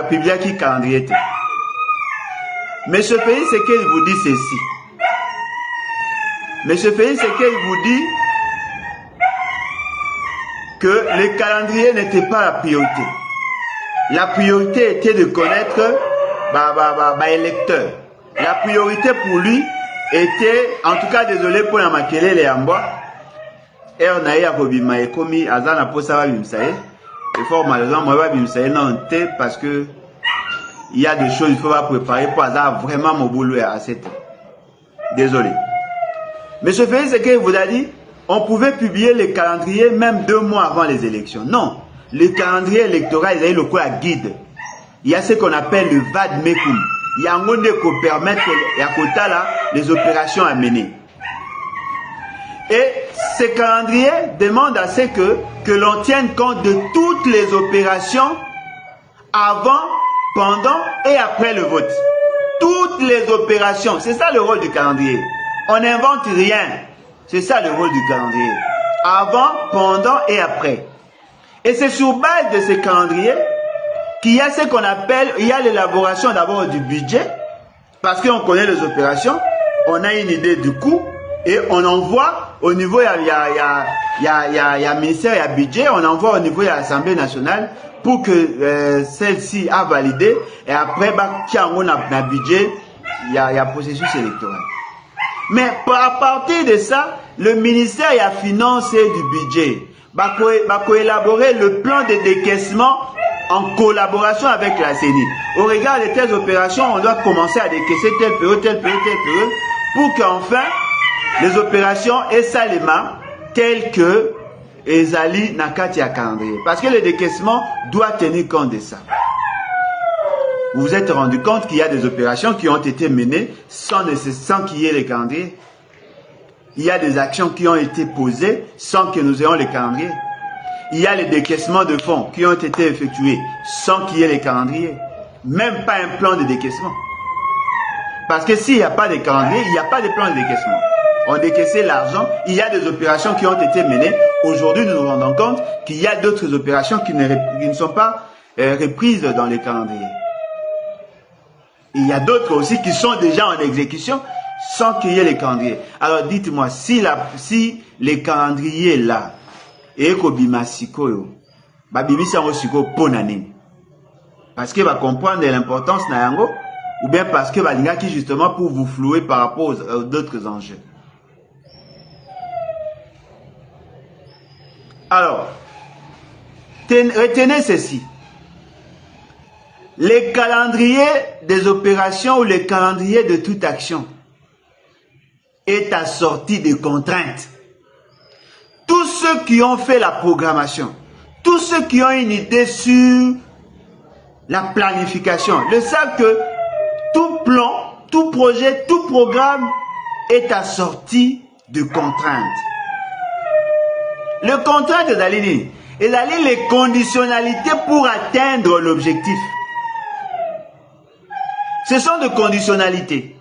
publier qui calendrier. Mais ce pays, c'est qu'il vous dit ceci. Mais ce pays, c'est qu'il vous dit que le calendrier n'était pas la priorité. La priorité était de connaître électeur. La priorité pour lui était, en tout cas, désolé pour la maquille les ambois, Ernaï Akobima et Komi Azana Posava Bimsae. Et fort malheureusement, moi, Bimsae non, parce que il y a des choses qu'il faut préparer pour avoir vraiment mon boulot à 7 ans. Désolé. Mais ce fait, c'est qu'il vous a dit, on pouvait publier les calendriers même 2 mois avant les élections. Non. Le calendrier électoral, il y a le quoi guide. Il y a ce qu'on appelle le VAD-MECUM. Il y a un monde qui permet les opérations à mener. Et ce calendrier demande à ce que l'on tienne compte de toutes les opérations avant, pendant et après le vote. Toutes les opérations. C'est ça le rôle du calendrier. On n'invente rien. C'est ça le rôle du calendrier. Avant, pendant et après. Et c'est sur base de ce calendrier qu'il y a ce qu'on appelle, il y a l'élaboration d'abord du budget. Parce qu'on connaît les opérations. On a une idée du coût. Et on envoie au niveau, il y a ministère, il y a budget. On envoie au niveau de l'Assemblée nationale pour que celle-ci a validé et après qui a un budget, il y a processus électoral. Mais à partir de ça, le ministère a financé du budget, va élaborer le plan de décaissement en collaboration avec la CENI. Au regard de telles opérations, on doit commencer à décaisser telle période, pour qu'enfin les opérations aient salement telles que Ezali Nakati à calendrier. Parce que le décaissement doit tenir compte de ça. Vous vous êtes rendu compte qu'il y a des opérations qui ont été menées sans qu'il y ait les calendriers. Il y a des actions qui ont été posées sans que nous ayons les calendriers. Il y a les décaissements de fonds qui ont été effectués sans qu'il y ait les calendriers. Même pas un plan de décaissement. Parce que s'il n'y a pas de calendrier, il n'y a pas de plan de décaissement. On décaissait l'argent, il y a des opérations qui ont été menées. Aujourd'hui, nous nous rendons compte qu'il y a d'autres opérations qui ne sont pas reprises dans les calendriers. Il y a d'autres aussi qui sont déjà en exécution sans qu'il y ait les calendriers. Alors dites-moi, si les calendriers là, et kobima sikoyo, babimisa ngo siko ponane. Parce que va comprendre l'importance na yango, ou bien parce que va linga qui justement pour vous flouer par rapport aux d'autres enjeux. Alors, retenez ceci. les calendriers des opérations ou les calendriers de toute action est assorti de contraintes. Tous ceux qui ont fait la programmation, tous ceux qui ont une idée sur la planification, le savent que tout plan, tout projet, tout programme est assorti de contraintes. Le contrainte est d'aller les conditionnalités pour atteindre l'objectif. Ce sont des conditionnalités.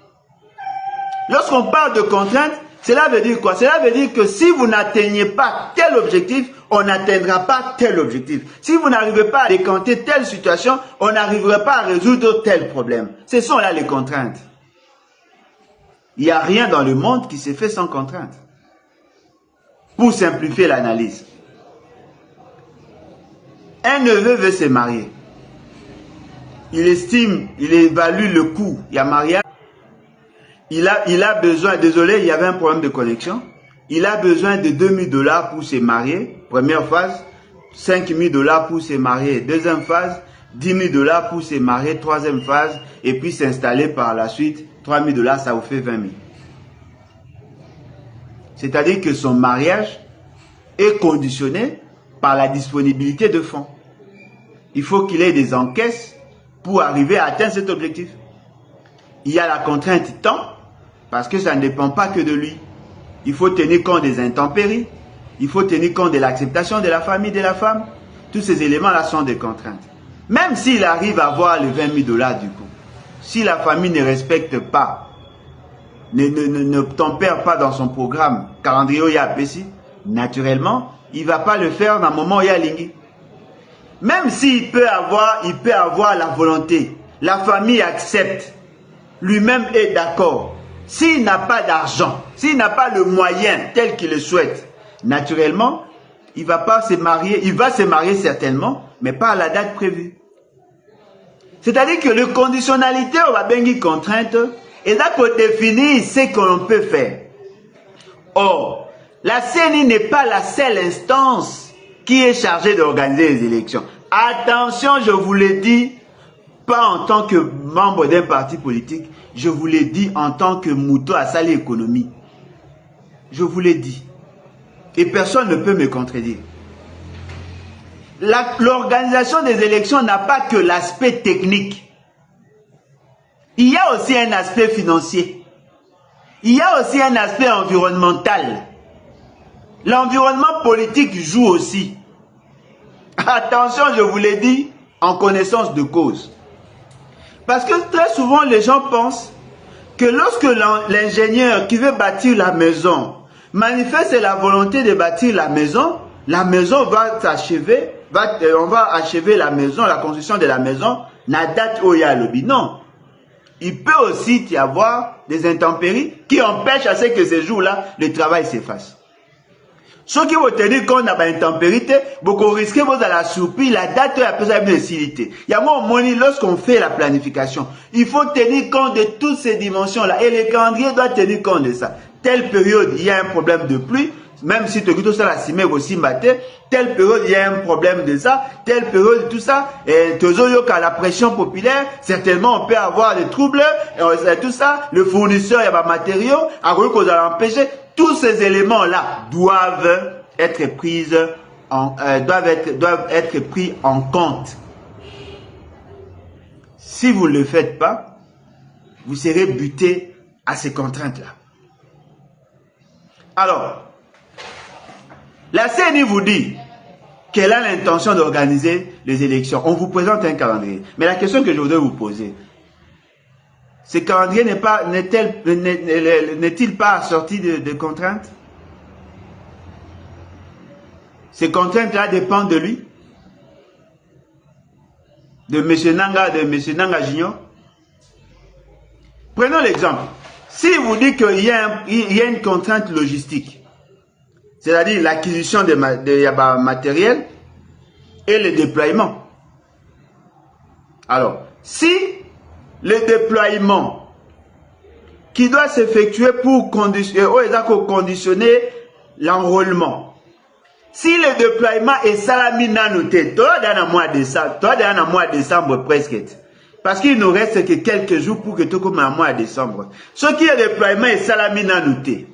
Lorsqu'on parle de contraintes, cela veut dire quoi? Cela veut dire que si vous n'atteignez pas tel objectif, on n'atteindra pas tel objectif. Si vous n'arrivez pas à décanter telle situation, on n'arrivera pas à résoudre tel problème. Ce sont là les contraintes. Il n'y a rien dans le monde qui s'est fait sans contraintes. Pour simplifier l'analyse, un neveu veut se marier. Il estime, il évalue le coût. Il y a mariage. Il a besoin, désolé, il y avait un problème de connexion. Il a besoin de 2000 $ pour se marier. Première phase, 5000 $ pour se marier. Deuxième phase, 10 000 $ pour se marier. Troisième phase, et puis s'installer par la suite. 3000 $, ça vous fait 20 000. C'est-à-dire que son mariage est conditionné par la disponibilité de fonds. Il faut qu'il ait des encaisses pour arriver à atteindre cet objectif. Il y a la contrainte temps, parce que ça ne dépend pas que de lui. Il faut tenir compte des intempéries, il faut tenir compte de l'acceptation de la famille, de la femme. Tous ces éléments-là sont des contraintes. Même s'il arrive à avoir les 20 000 $ du coup, si la famille ne respecte pas, ne tempère pas dans son programme, calendrier Yapesi, naturellement, il ne va pas le faire dans le moment où il y a Lingui. Même s'il peut avoir la volonté, la famille accepte, lui-même est d'accord. S'il n'a pas d'argent, s'il n'a pas le moyen tel qu'il le souhaite, naturellement, il va pas se marier, il va se marier certainement, mais pas à la date prévue. C'est-à-dire que le conditionnalité, on va bien une contrainte, et là pour définir ce que l'on peut faire. Or, la CENI n'est pas la seule instance qui est chargée d'organiser les élections. Attention, je vous l'ai dit, pas en tant que membre d'un parti politique, je vous l'ai dit en tant que mouton à saler économie. Je vous l'ai dit. Et personne ne peut me contredire. L'organisation des élections n'a pas que l'aspect technique. Il y a aussi un aspect financier. Il y a aussi un aspect environnemental. L'environnement politique joue aussi. Attention, je vous l'ai dit, en connaissance de cause. Parce que très souvent, les gens pensent que lorsque l'ingénieur qui veut bâtir la maison manifeste la volonté de bâtir la maison va s'achever, on va achever la maison, la construction de la maison, na date où il y a le lobby. Non. Il peut aussi y avoir des intempéries qui empêchent à ce que ces jours-là, le travail s'efface. Ceux qui vont tenir compte de l'intempérie, vous risquez de la surprise, la date est plus facilité. Il y a moins money lorsqu'on fait la planification. Il faut tenir compte de toutes ces dimensions-là. Et le calendrier doit tenir compte de ça. Telle période, il y a un problème de pluie. Même si tout ça, la cimère aussi maté, telle période, il y a un problème de ça, telle période, tout ça, et la pression populaire, certainement, on peut avoir des troubles, et tout ça, le fournisseur, il y a des matériaux, à quoi qu'on a empêché. Tous ces éléments-là doivent être pris en compte. Si vous ne le faites pas, vous serez buté à ces contraintes-là. Alors, la CENI vous dit qu'elle a l'intention d'organiser les élections. On vous présente un calendrier. Mais la question que je voudrais vous poser, ce calendrier n'est-il pas assorti de contraintes? Ces contraintes-là dépendent de lui? De M. Nanga Junior? Prenons l'exemple. Si vous dites qu'il y a une contrainte logistique, c'est-à-dire l'acquisition de matériel et le déploiement. Alors, si le déploiement qui doit s'effectuer pour conditionner l'enrôlement, si le déploiement est salami nanoté, toi dans le mois de décembre presque, Parce qu'il nous reste que quelques jours pour que tout comme un mois à décembre. Ce qui est déploiement et salamina noté.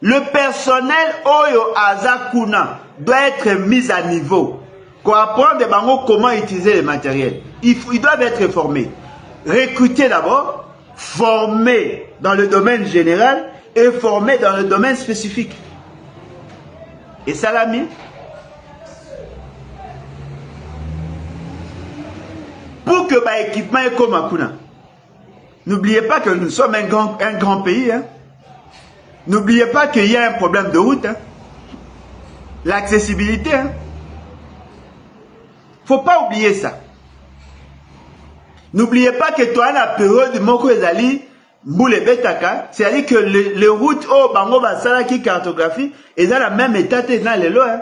Le personnel Oyo Azakuna doit être mis à niveau. Pour apprendre comment utiliser le matériel. Ils doivent être formés. Recrutés d'abord, formés dans le domaine général et formés dans le domaine spécifique. Et Salami, pour que l'équipement est comme Akuna. N'oubliez pas que nous sommes un grand pays. Hein. N'oubliez pas qu'il y a un problème de route. Hein. L'accessibilité. Hein. Faut pas oublier ça. N'oubliez pas que toi, la période de Moko Ezali, Mboule Betaka, c'est-à-dire que les routes au Bango Basala qui cartographie, et dans la même état dans les lois. Hein.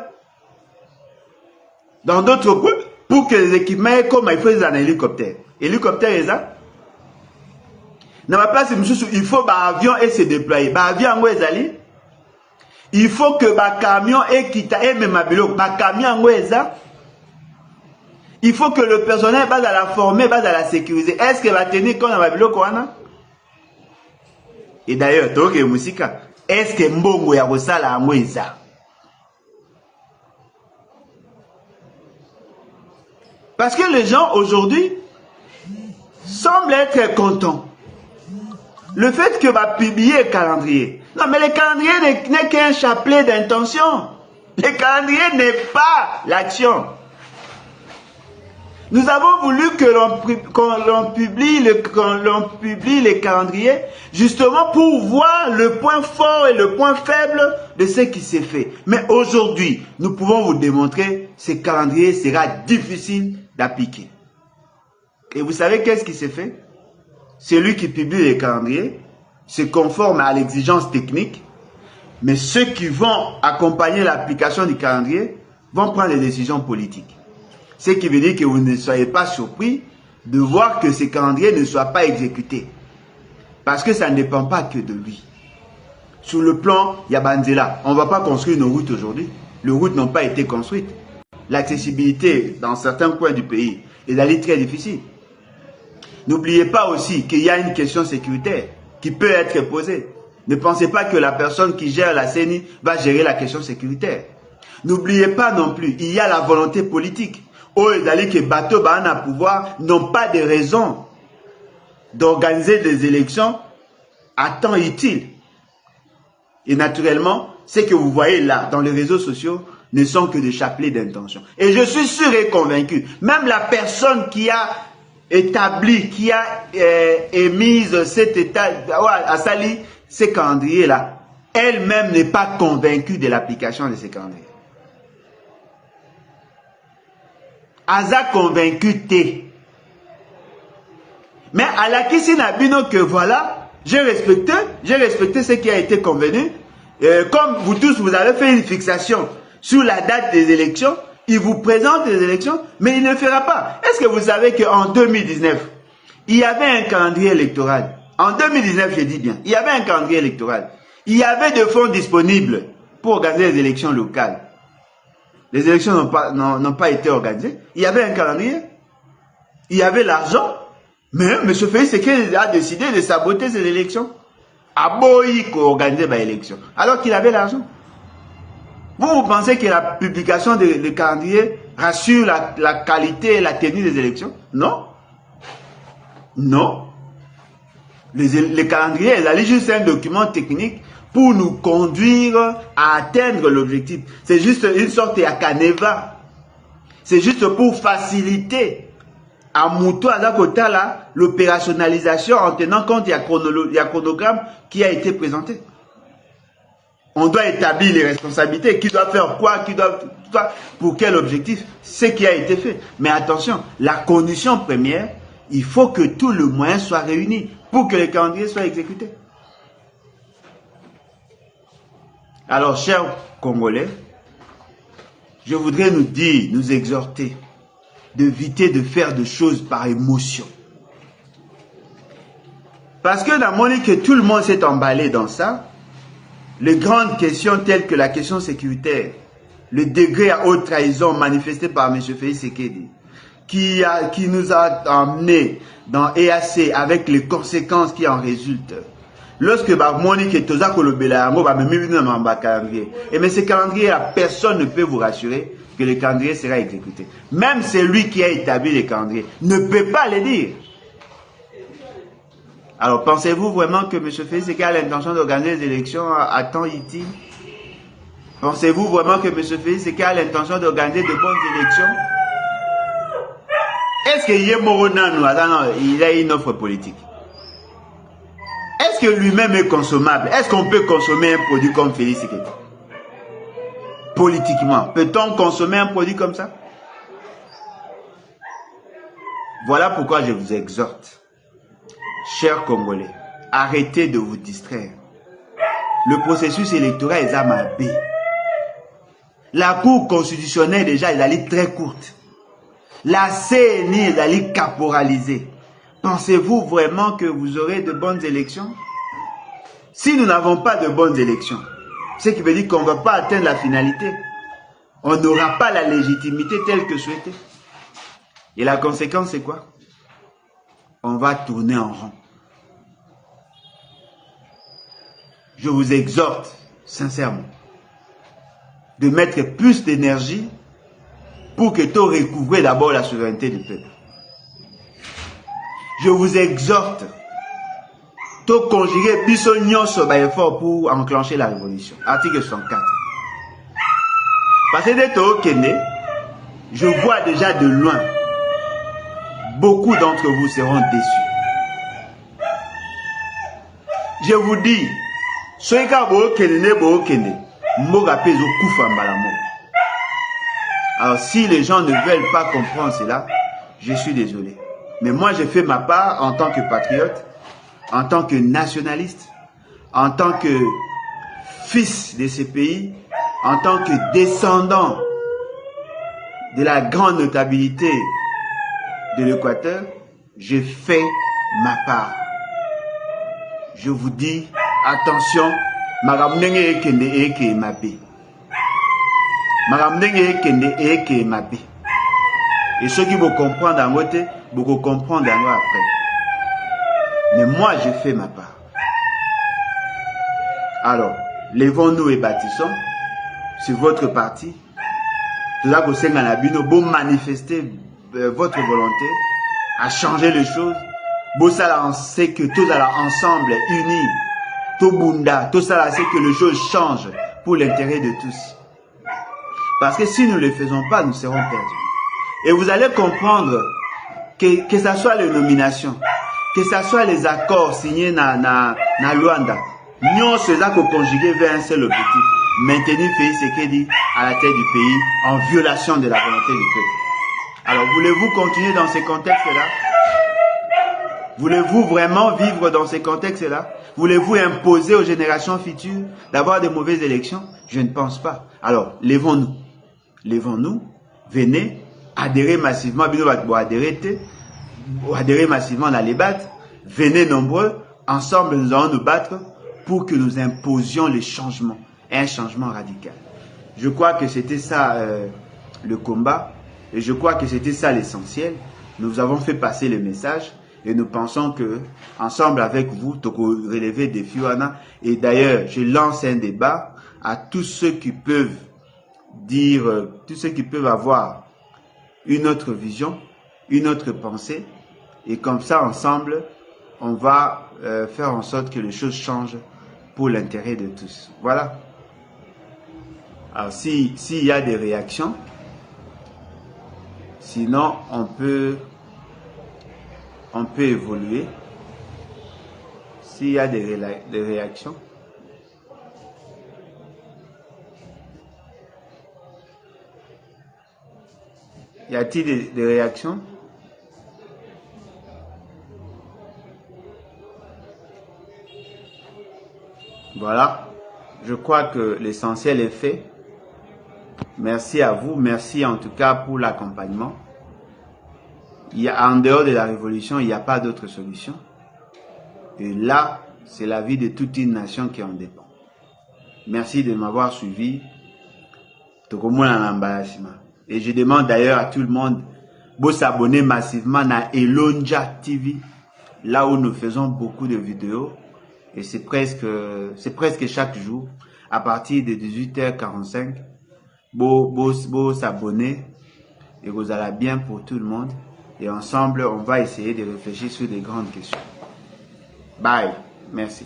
Dans d'autres points, pour que les équipements aient comme il faut un hélicoptère. Hélicoptère est ça. Dans ma place, il faut un avion et se déployer. Un avion Ezali. Il faut que un camion et quitta et même un camion Ezali. Il faut que le personnel va à la former, va à la sécuriser. Est-ce qu'il va tenir compte de la Kouana? Et d'ailleurs, est-ce que Mbongo ya Rosala Amoueza? Parce que les gens aujourd'hui semblent être contents. Le fait que va publier le calendrier. Non, mais le calendrier n'est qu'un chapelet d'intention. Le calendrier n'est pas l'action. Nous avons voulu que l'on publie les calendriers justement pour voir le point fort et le point faible de ce qui s'est fait. Mais aujourd'hui, nous pouvons vous démontrer que ce calendrier sera difficile d'appliquer. Et vous savez qu'est-ce qui s'est fait? Celui qui publie les calendriers se conforme à l'exigence technique, mais ceux qui vont accompagner l'application du calendrier vont prendre des décisions politiques. Ce qui veut dire que vous ne soyez pas surpris de voir que ces calendriers ne soient pas exécutés. Parce que ça ne dépend pas que de lui. Sur le plan Yabanzela, on ne va pas construire nos routes aujourd'hui. Les routes n'ont pas été construites. L'accessibilité dans certains coins du pays est d'aller très difficile. N'oubliez pas aussi qu'il y a une question sécuritaire qui peut être posée. Ne pensez pas que la personne qui gère la CENI va gérer la question sécuritaire. N'oubliez pas non plus, il y a la volonté politique. Que bateau à pouvoir n'ont pas de raison d'organiser des élections à temps utile. Et naturellement, ce que vous voyez là dans les réseaux sociaux ne sont que des chapelets d'intention. Et je suis sûr et convaincu, même la personne qui a établi, qui a émise cet état, à Sali, ces calendriers-là, elle-même n'est pas convaincue de l'application de ces calendriers. Aza convaincu t'es. Mais à la Kissi Nabino que voilà, j'ai respecté ce qui a été convenu. Comme vous tous, vous avez fait une fixation sur la date des élections, il vous présente les élections, mais il ne le fera pas. Est-ce que vous savez qu'en 2019, il y avait un calendrier électoral? En 2019, je dis bien, il y avait un calendrier électoral. Il y avait des fonds disponibles pour organiser les élections locales. Les élections n'ont pas été organisées. Il y avait un calendrier. Il y avait l'argent. Mais M. Félix Tshisekedi a décidé de saboter ces élections. A Boï organiser les élections. Alors qu'il avait l'argent. Vous pensez que la publication des calendriers rassure la qualité et la tenue des élections? Non. Non. Les calendriers, c'est juste un document technique pour nous conduire à atteindre l'objectif. C'est juste une sorte de caneva. C'est juste pour faciliter à Moutou Azakotala l'opérationnalisation en tenant compte du chronogramme qui a été présenté. On doit établir les responsabilités, qui doit faire quoi, pour quel objectif, ce qui a été fait. Mais attention, la condition première, il faut que tout le moyen soit réuni pour que les calendriers soient exécutés. Alors, chers Congolais, je voudrais nous dire, nous exhorter d'éviter de faire des choses par émotion. Parce que dans mon lit, que tout le monde s'est emballé dans ça, les grandes questions telles que la question sécuritaire, le degré à haute trahison manifesté par M. Félix Tshisekedi, qui nous a emmenés dans EAC avec les conséquences qui en résultent. Lorsque Monique et Toza Kolobela, calendrier. Et mais ce calendrier, personne ne peut vous rassurer que le calendrier sera exécuté. Même celui qui a établi le calendrier ne peut pas le dire. Alors, pensez-vous vraiment que M. Félix a l'intention d'organiser les élections à temps utile? Pensez-vous vraiment que M. Félix a l'intention d'organiser de bonnes élections? Est-ce que il a une offre politique? Est-ce que lui-même est consommable? Est-ce qu'on peut consommer un produit comme Félix Sekedi? Politiquement, peut-on consommer un produit comme ça? Voilà pourquoi je vous exhorte, chers Congolais, arrêtez de vous distraire. Le processus électoral est amabé. La Cour constitutionnelle déjà est allée très courte. La CNI est allée caporalisée. Pensez-vous vraiment que vous aurez de bonnes élections? Si nous n'avons pas de bonnes élections, ce qui veut dire qu'on ne va pas atteindre la finalité. On n'aura pas la légitimité telle que souhaitée. Et la conséquence, c'est quoi? On va tourner en rond. Je vous exhorte, sincèrement, de mettre plus d'énergie pour que tu recouvres d'abord la souveraineté du peuple. Je vous exhorte de conjuguer bisognon sur effort pour enclencher la révolution. Article 64. Parce que je vois déjà de loin, beaucoup d'entre vous seront déçus. Je vous dis, alors si les gens ne veulent pas comprendre cela, je suis désolé. Mais moi, j'ai fait ma part en tant que patriote, en tant que nationaliste, en tant que fils de ce pays, en tant que descendant de la grande notabilité de l'Équateur, j'ai fait ma part. Je vous dis, attention, et ceux qui vont comprendre en côté, beaucoup comprendre en après. Mais moi, j'ai fait ma part. Alors, levons-nous et bâtissons sur votre parti. Tout ça, vous manifester votre volonté à changer les choses. Vous sait que tous ensemble, unis, tout bunda, tout ça, c'est que les choses changent pour l'intérêt de tous. Parce que si nous ne le faisons pas, nous serons perdus. Et vous allez comprendre que ce soit les nominations, que ce soit les accords signés na Luanda, nous sommes conjugués vers un seul objectif, maintenir Félix Sekedi à la tête du pays en violation de la volonté du peuple. Alors voulez-vous continuer dans ces contextes-là? Voulez-vous vraiment vivre dans ces contextes-là? Voulez-vous imposer aux générations futures d'avoir de mauvaises élections? Je ne pense pas. Alors, levons-nous. Levons-nous, venez, adhérez massivement, adhérez massivement dans les battes, venez nombreux, ensemble nous allons nous battre pour que nous imposions les changements, un changement radical. Je crois que c'était ça le combat, et je crois que c'était ça l'essentiel. Nous avons fait passer le message, et nous pensons que, ensemble avec vous, nous relever des défis. Et d'ailleurs, je lance un débat à tous ceux qui peuvent dire, tous ceux qui peuvent avoir une autre vision, une autre pensée, et comme ça, ensemble, on va faire en sorte que les choses changent pour l'intérêt de tous. Voilà. Alors, s'il y a des réactions, sinon, on peut évoluer. S'il y a des réactions. Y a-t-il des réactions? Voilà. Je crois que l'essentiel est fait. Merci à vous. Merci en tout cas pour l'accompagnement. En dehors de la révolution, il n'y a pas d'autre solution. Et là, c'est la vie de toute une nation qui en dépend. Merci de m'avoir suivi. Et je demande d'ailleurs à tout le monde, Vous s'abonner massivement à Elonja TV, là où nous faisons beaucoup de vidéos. Et c'est presque chaque jour, à partir de 18h45. Vous s'abonner et vous allez bien pour tout le monde. Et ensemble, on va essayer de réfléchir sur des grandes questions. Bye. Merci.